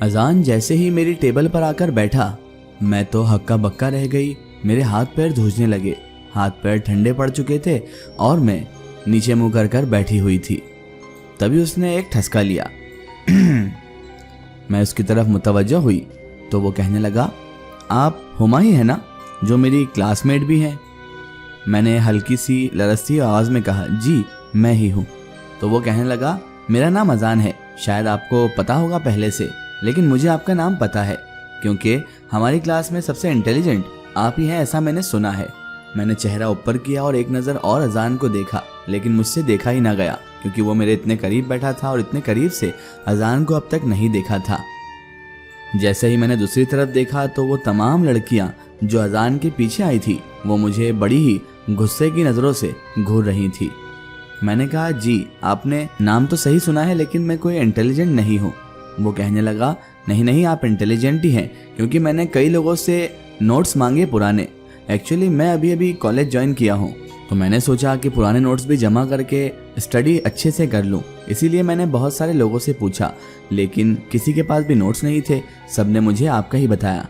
अजान जैसे ही मेरी टेबल पर आकर बैठा, मैं तो हक्का बक्का रह गई। मेरे हाथ पैर धूजने लगे, हाथ पैर ठंडे पड़ चुके थे और मैं नीचे मुंह कर कर बैठी हुई थी। तभी उसने एक ठसका लिया। मैं उसकी तरफ मुतवज्जो हुई तो वो कहने लगा, आप हुमा ही है ना, जो मेरी क्लासमेट भी हैं? मैंने हल्की सी लरसती आवाज़ में कहा, जी मैं ही हूँ। तो वो कहने लगा, मेरा नाम अजान है, शायद आपको पता होगा पहले से, लेकिन मुझे आपका नाम पता है क्योंकि हमारी क्लास में सबसे इंटेलिजेंट आप ही हैं, ऐसा मैंने सुना है। मैंने चेहरा ऊपर किया और एक नज़र और अजान को देखा, लेकिन मुझसे देखा ही ना गया क्योंकि वो मेरे इतने करीब बैठा था और इतने करीब से अजान को अब तक नहीं देखा था। जैसे ही मैंने दूसरी तरफ देखा तो वो तमाम लड़कियां जो अजान के पीछे आई थी वो मुझे बड़ी ही गुस्से की नज़रों से घूर रही थी। मैंने कहा, जी आपने नाम तो सही सुना है, लेकिन मैं कोई इंटेलिजेंट नहीं हूँ। वो कहने लगा, नहीं नहीं आप इंटेलिजेंट ही हैं, क्योंकि मैंने कई लोगों से नोट्स मांगे पुराने। एक्चुअली मैं अभी अभी कॉलेज ज्वाइन किया हूँ, तो मैंने सोचा कि पुराने नोट्स भी जमा करके स्टडी अच्छे से कर लूँ। इसीलिए मैंने बहुत सारे लोगों से पूछा, लेकिन किसी के पास भी नोट्स नहीं थे। सबने मुझे आपका ही बताया।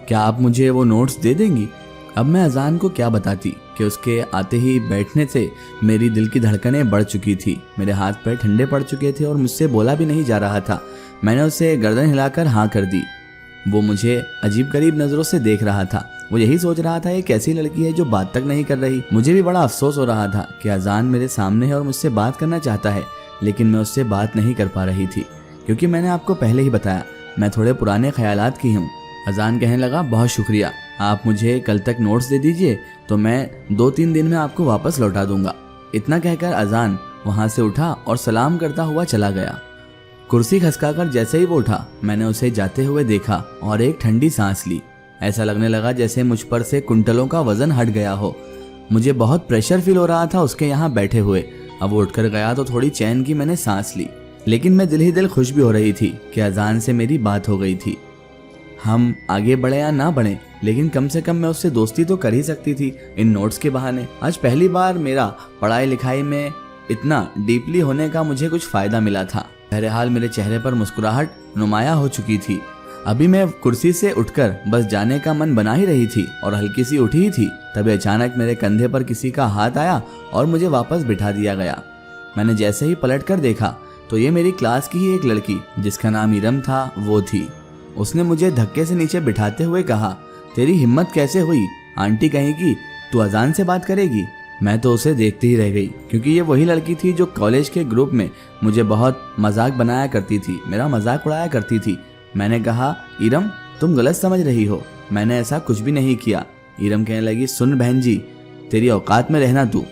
क्या आप मुझे वो नोट्स दे देंगी? अब मैं अजान को क्या बताती कि उसके आते ही बैठने से मेरी दिल की धड़कनें बढ़ चुकी थी, मेरे हाथ पैर ठंडे पड़ चुके थे और मुझसे बोला भी नहीं जा रहा था। मैंने उसे गर्दन हिलाकर हाँ कर दी। वो मुझे अजीब गरीब नज़रों से देख रहा था। वो यही सोच रहा था, ये कैसी लड़की है जो बात तक नहीं कर रही। मुझे भी बड़ा अफसोस हो रहा था कि अजान मेरे सामने है और मुझसे बात करना चाहता है, लेकिन मैं उससे बात नहीं कर पा रही थी क्योंकि मैंने आपको पहले ही बताया मैं थोड़े पुराने ख्यालात की हूँ। अजान कहने लगा, बहुत शुक्रिया, आप मुझे कल तक नोट्स दे दीजिए तो मैं 2-3 दिन में आपको वापस लौटा दूंगा। इतना कहकर अजान वहाँ से उठा और सलाम करता हुआ चला गया। कुर्सी खसकाकर जैसे ही वो उठा, मैंने उसे जाते हुए देखा और एक ठंडी सांस ली। ऐसा लगने लगा जैसे मुझ पर से कुंटलों का वजन हट गया हो। मुझे बहुत प्रेशर फील हो रहा था उसके यहाँ बैठे हुए। अब वो उठकर गया तो थोड़ी चैन की मैंने सांस ली, लेकिन मैं दिल ही दिल खुश भी हो रही थी कि अजान से मेरी बात हो गई थी। हम आगे बढ़े या ना बढ़े, लेकिन कम से कम मैं उससे दोस्ती तो कर ही सकती थी इन नोट्स के बहाने। आज पहली बार मेरा पढ़ाई लिखाई में इतना डीपली होने का मुझे कुछ फायदा मिला था। बहरहाल मेरे चेहरे पर मुस्कुराहट नुमाया हो चुकी थी। अभी मैं कुर्सी से उठकर बस जाने का मन बना ही रही थी और हल्की सी उठी ही थी, तभी अचानक मेरे कंधे पर किसी का हाथ आया और मुझे वापस बिठा दिया गया। मैंने जैसे ही पलट कर देखा तो ये मेरी क्लास की ही एक लड़की जिसका नाम इरम था वो थी। उसने मुझे धक्के से नीचे बिठाते हुए कहा, तेरी हिम्मत कैसे हुई, आंटी कहेगी तू अजान से बात करेगी? मैं तो उसे देखती ही रह गई क्योंकि ये वही लड़की थी जो कॉलेज के ग्रुप में मुझे बहुत मजाक बनाया करती थी, मेरा मजाक उड़ाया करती थी। मैंने कहा, इरम तुम गलत समझ रही हो, मैंने ऐसा कुछ भी नहीं किया। इरम कहने लगी, सुन बहन जी, तेरी औकात में रहना तू,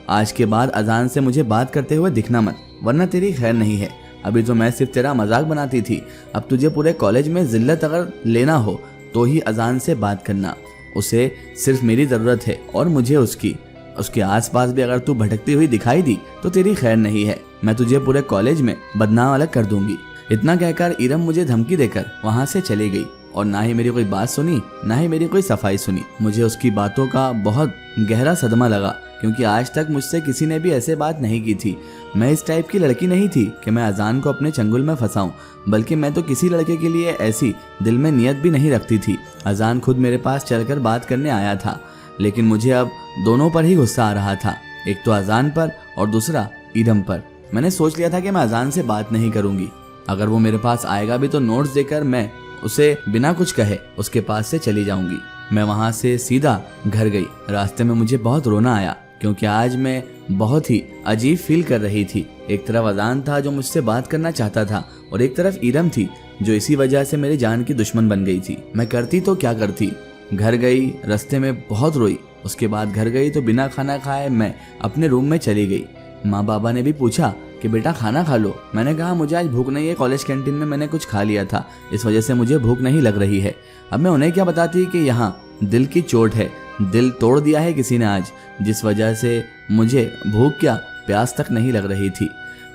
आज के बाद अजान से मुझे बात करते हुए दिखना मत, वरना तेरी खैर नहीं है। अभी तो मैं सिर्फ तेरा मजाक बनाती थी, अब तुझे पूरे कॉलेज में जिल्लत अगर लेना हो तो ही अजान से बात करना। उसे सिर्फ मेरी ज़रूरत है और मुझे उसके आसपास भी अगर तू भटकती हुई दिखाई दी तो तेरी खैर नहीं है, मैं तुझे पूरे कॉलेज में बदनाम अलग कर दूंगी। इतना कहकर इरम मुझे धमकी देकर वहां से चली गई और ना ही मेरी कोई बात सुनी, ना ही मेरी कोई सफाई सुनी। मुझे उसकी बातों का बहुत गहरा सदमा लगा क्योंकि आज तक मुझसे किसी ने भी ऐसे बात नहीं की थी। मैं इस टाइप की लड़की नहीं थी कि मैं अजान को अपने चंगुल में फंसाऊं, बल्कि मैं तो किसी लड़के के लिए ऐसी दिल में नियत भी नहीं रखती थी। अजान खुद मेरे पास चलकर बात करने आया था, लेकिन मुझे अब दोनों पर ही गुस्सा आ रहा था, एक तो अजान पर और दूसरा इरम पर। मैंने सोच लिया था कि मैं अजान से बात नहीं करूंगी, अगर वो मेरे पास आएगा भी तो नोट्स देकर मैं उसे बिना कुछ कहे उसके पास से चली जाऊंगी। मैं वहां से सीधा घर गई। रास्ते में मुझे बहुत रोना आया क्योंकि आज मैं बहुत ही अजीब फील कर रही थी। एक तरफ अजान था जो मुझसे बात करना चाहता था और एक तरफ इरम थी जो इसी वजह से मेरी जान की दुश्मन बन गई थी। मैं करती तो क्या करती। घर गई, रास्ते में बहुत रोई। उसके बाद घर गई तो बिना खाना खाए मैं अपने रूम में चली गई। माँ बाबा ने भी पूछा कि बेटा खाना खा लो। मैंने कहा मुझे आज भूख नहीं है, कॉलेज कैंटीन में मैंने कुछ खा लिया था, इस वजह से मुझे भूख नहीं लग रही है। अब मैं उन्हें क्या बताती कि यहाँ दिल की चोट है, दिल तोड़ दिया है किसी ने आज, जिस वजह से मुझे भूख क्या प्यास तक नहीं लग रही थी।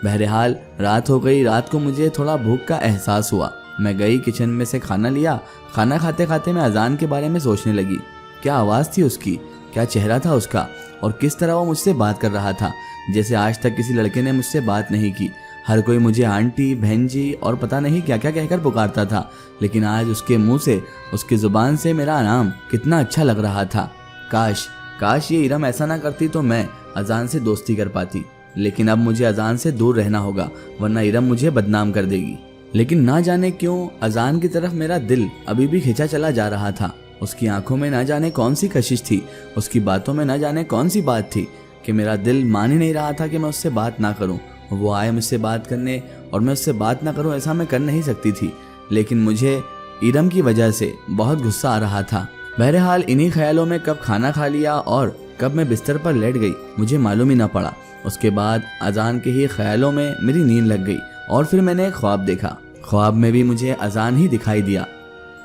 बहरहाल रात हो गई। रात को मुझे थोड़ा भूख का एहसास हुआ। मैं गई किचन में से खाना लिया। खाना खाते खाते मैं अजान के बारे में सोचने लगी। क्या आवाज़ थी उसकी, क्या चेहरा था उसका और किस तरह वो मुझसे बात कर रहा था, जैसे आज तक किसी लड़के ने मुझसे बात नहीं की। हर कोई मुझे आंटी, बहन जी और पता नहीं क्या क्या कहकर पुकारता था, लेकिन आज उसके मुंह से, उसकी जुबान से मेरा नाम कितना अच्छा लग रहा था। काश ये इरम ऐसा ना करती तो मैं अजान से दोस्ती कर पाती, लेकिन अब मुझे अजान से दूर रहना होगा, वरना इरम मुझे बदनाम कर देगी। लेकिन ना जाने क्यों अजान की तरफ मेरा दिल अभी भी खिंचा चला जा रहा था। उसकी आंखों में ना जाने कौन सी कशिश थी, उसकी बातों में ना जाने कौन सी बात थी कि मेरा दिल मान ही नहीं रहा था कि मैं उससे बात ना करूं। वो आए मुझसे बात करने और मैं उससे बात ना करूं, ऐसा मैं कर नहीं सकती थी, लेकिन मुझे इरम की वजह से बहुत गुस्सा आ रहा था। बहरहाल इन्हीं ख्यालों में कब खाना खा लिया और कब मैं बिस्तर पर लेट गई मुझे मालूम ही ना पड़ा। उसके बाद अजान के ही ख्यालों में मेरी नींद लग गई और फिर मैंने एक ख्वाब देखा। ख्वाब में भी मुझे अजान ही दिखाई दिया।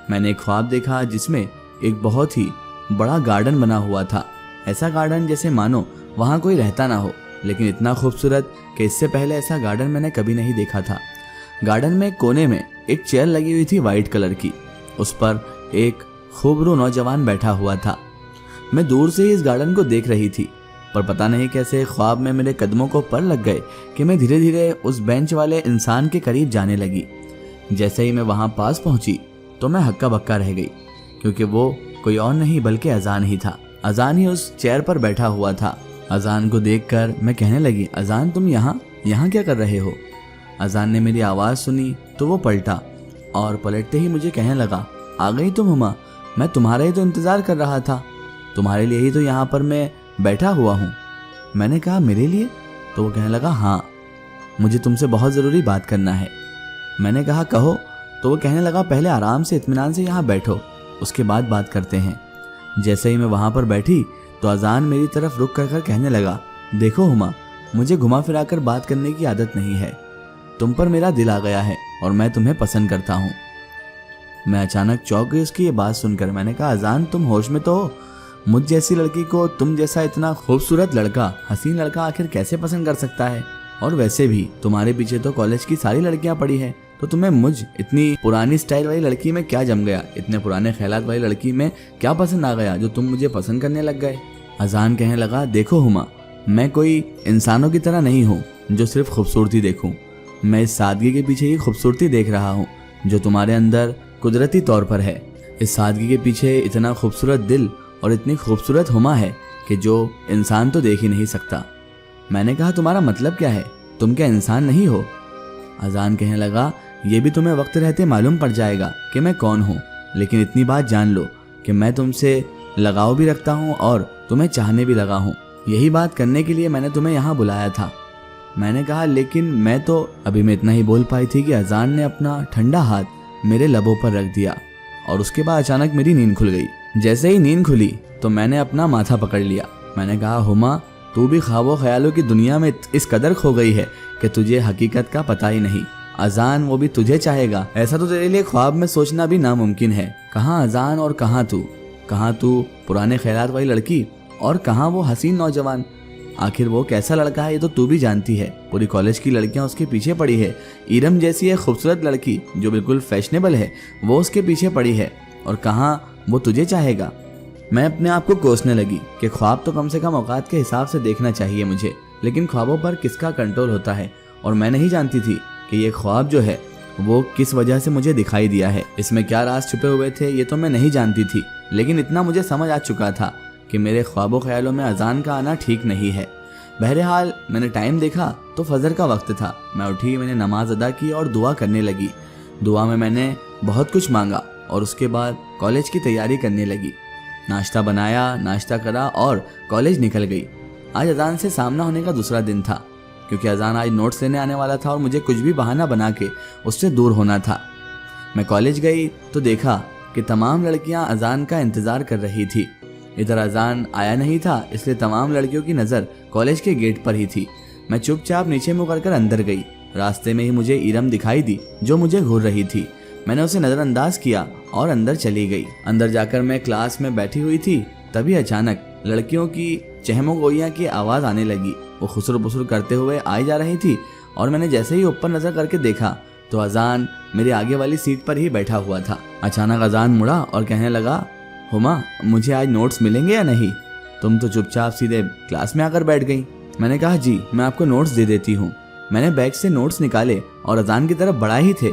मैंने एक ख्वाब देखा जिसमें एक बहुत ही बड़ा गार्डन बना हुआ था। ऐसा गार्डन जैसे मानो वहाँ कोई रहता ना हो, लेकिन इतना खूबसूरत कि इससे पहले ऐसा गार्डन मैंने कभी नहीं देखा था। गार्डन में कोने में एक चेयर लगी हुई थी वाइट कलर की, उस पर एक खूबरू नौजवान बैठा हुआ था। मैं दूर से ही इस गार्डन को देख रही थी, पर पता नहीं कैसे ख्वाब में मेरे कदमों को पर लग गए कि मैं धीरे धीरे उस बेंच वाले इंसान के करीब जाने लगी। जैसे ही मैं वहां पास पहुंची तो मैं हक्का बक्का रह गई, क्योंकि वो कोई और नहीं बल्कि अजान ही था। अजान ही उस चेयर पर बैठा हुआ था। अजान को देखकर मैं कहने लगी, अजान तुम यहाँ क्या कर रहे हो? अजान ने मेरी आवाज़ सुनी तो वो पलटा और पलटते ही मुझे कहने लगा, आ गई तुम हुमा, मैं तुम्हारा ही तो इंतज़ार कर रहा था, तुम्हारे लिए ही तो यहाँ पर मैं बैठा हुआ हूँ। मैंने कहा, मेरे लिए? तो वो कहने लगा, हाँ, मुझे तुमसे बहुत ज़रूरी बात करना है। मैंने कहा, कहो। तो वो कहने लगा, पहले आराम से इत्मीनान से यहाँ बैठो, उसके बाद बात करते हैं। जैसे ही मैं वहाँ पर बैठी तो अजान मेरी तरफ रुक कर कहने लगा, देखो हुमा, मुझे घुमा फिरा कर बात करने की आदत नहीं है। तुम पर मेरा दिल आ गया है और मैं तुम्हें पसंद करता हूँ। मैं अचानक चौंक गई उसकी ये बात सुनकर। मैंने कहा, अजान तुम होश में तो हो? मुझ जैसी लड़की को तुम जैसा इतना खूबसूरत लड़का, हसीन लड़का आखिर कैसे पसंद कर सकता है? और वैसे भी तुम्हारे पीछे तो कॉलेज की सारी लड़कियां पड़ी है, तो तुम्हें मुझ इतनी पुरानी स्टाइल वाली लड़की में क्या जम गया? इतने पुराने ख्यालात वाली लड़की में क्या पसंद आ गया जो तुम मुझे पसंद करने लग गए? अजान कहने लगा, देखो हुमा, मैं कोई इंसानों की तरह नहीं हूँ जो सिर्फ खूबसूरती देखूं। मैं इस सादगी के पीछे ही खूबसूरती देख रहा हूँ जो तुम्हारे अंदर कुदरती तौर पर है। इस सादगी के पीछे इतना खूबसूरत दिल और इतनी खूबसूरत हुमा है कि जो इंसान तो देख ही नहीं सकता। मैंने कहा, तुम्हारा मतलब क्या है? तुम क्या इंसान नहीं हो? अजान कहने लगा, ये भी तुम्हें वक्त रहते मालूम पड़ जाएगा कि मैं कौन हूँ, लेकिन इतनी बात जान लो कि मैं तुमसे लगाव भी रखता हूँ और तुम्हें चाहने भी लगा हूँ। यही बात करने के लिए मैंने तुम्हें यहाँ बुलाया था। मैंने कहा, लेकिन मैं तो अभी मैं इतना ही बोल पाई थी कि अजान ने अपना ठंडा हाथ मेरे लबों पर रख दिया और उसके बाद अचानक मेरी नींद खुल गई। जैसे ही नींद खुली तो मैंने अपना माथा पकड़ लिया। मैंने कहा, हुमा, तू भी ख्वाबों ख्यालों की दुनिया में इस कदर खो गई है कि तुझे हकीकत का पता ही नहीं। अजान वो भी तुझे चाहेगा, ऐसा तो तेरे लिए ख्वाब में सोचना भी नामुमकिन है। कहाँ अजान और कहाँ तू पुराने ख्यालात वाली लड़की और कहाँ वो हसीन नौजवान। आखिर वो कैसा लड़का है ये तो तू भी जानती है। पूरी कॉलेज की लड़कियां उसके पीछे पड़ी है। इरम जैसी एक खूबसूरत लड़की जो बिल्कुल फैशनेबल है वो उसके पीछे पड़ी है, और कहाँ वो तुझे चाहेगा। मैं अपने आप को कोसने लगी कि ख्वाब तो कम से कम औकात के हिसाब से देखना चाहिए मुझे, लेकिन ख्वाबों पर किसका कंट्रोल होता है, और मैं नहीं जानती थी कि ये ख्वाब जो है वो किस वजह से मुझे दिखाई दिया है। इसमें क्या राज छुपे हुए थे ये तो मैं नहीं जानती थी, लेकिन इतना मुझे समझ आ चुका था कि मेरे ख्वाबों ख्यालों में अजान का आना ठीक नहीं है। बहरहाल मैंने टाइम देखा तो फजर का वक्त था। मैं उठी, मैंने नमाज अदा की और दुआ करने लगी। दुआ में मैंने बहुत कुछ मांगा और उसके बाद कॉलेज की तैयारी करने लगी। नाश्ता बनाया, नाश्ता करा और कॉलेज निकल गई। आज अजान से सामना होने का दूसरा दिन था, क्योंकि अजान आज नोट्स लेने आने वाला था और मुझे कुछ भी बहाना बना के उससे दूर होना था। मैं कॉलेज गई तो देखा कि तमाम लड़कियां अजान का इंतज़ार कर रही थी। इधर अजान आया नहीं था, इसलिए तमाम लड़कियों की नज़र कॉलेज के गेट पर ही थी। मैं चुपचाप नीचे मुँह कर अंदर गई। रास्ते में ही मुझे इरम दिखाई दी जो मुझे घूर रही थी। मैंने उसे नज़रअंदाज किया और अंदर चली गई। अंदर जाकर मैं क्लास में बैठी हुई थी, तभी अचानक लड़कियों की चहमो गोइयाँ की आवाज़ आने लगी। वो खुसर बुसर करते हुए आई जा रही थी और मैंने जैसे ही ऊपर नज़र करके देखा तो अजान मेरे आगे वाली सीट पर ही बैठा हुआ था। अचानक अजान मुड़ा और कहने लगा, हुमा, मुझे आज नोट्स मिलेंगे या नहीं? तुम तो चुपचाप सीधे क्लास में आकर बैठ गई। मैंने कहा, जी, मैं आपको नोट्स दे देती हूँ, मैंने बैग से नोट्स निकाले और अजान की तरफ बढ़ा ही थे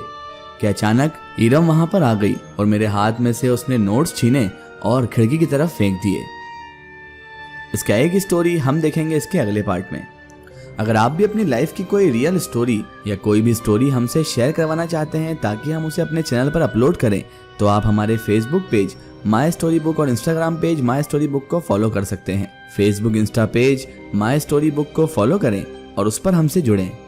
कि अचानक इरम वहां पर आ गई और मेरे हाथ में से उसने नोट्स छीने और खिड़की की तरफ फेंक दिए। इसका एक स्टोरी हम देखेंगे इसके अगले पार्ट में। अगर आप भी अपनी लाइफ की कोई रियल स्टोरी या कोई भी स्टोरी हमसे शेयर करवाना चाहते हैं ताकि हम उसे अपने चैनल पर अपलोड करें, तो आप हमारे Facebook page My Story Book और Instagram page My Story Book को फॉलो कर सकते हैं। Facebook Insta page My Story Book को फॉलो करें और उस पर हमसे जुड़ें।